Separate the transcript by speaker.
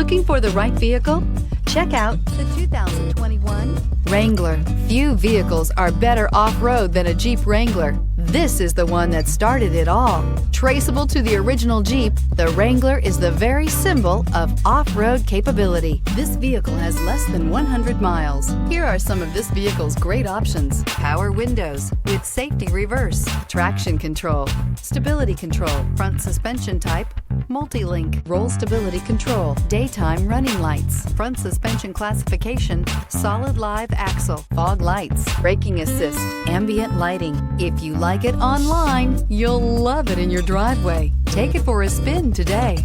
Speaker 1: Looking for the right vehicle? Check out the 2021 Wrangler. Few vehicles are better off-road than a Jeep Wrangler. This is the one that started it all. Traceable to the original Jeep, the Wrangler is the very symbol of off-road capability. This vehicle has less than 100 miles. Here are some of this vehicle's great options: power windows with safety reverse, traction control, stability control, front suspension type, multi-link, roll stability control, daytime running lights, front suspension classification, solid live axle, fog lights, braking assist, ambient lighting. If you like it online, you'll love it in your driveway. Take it for a spin today.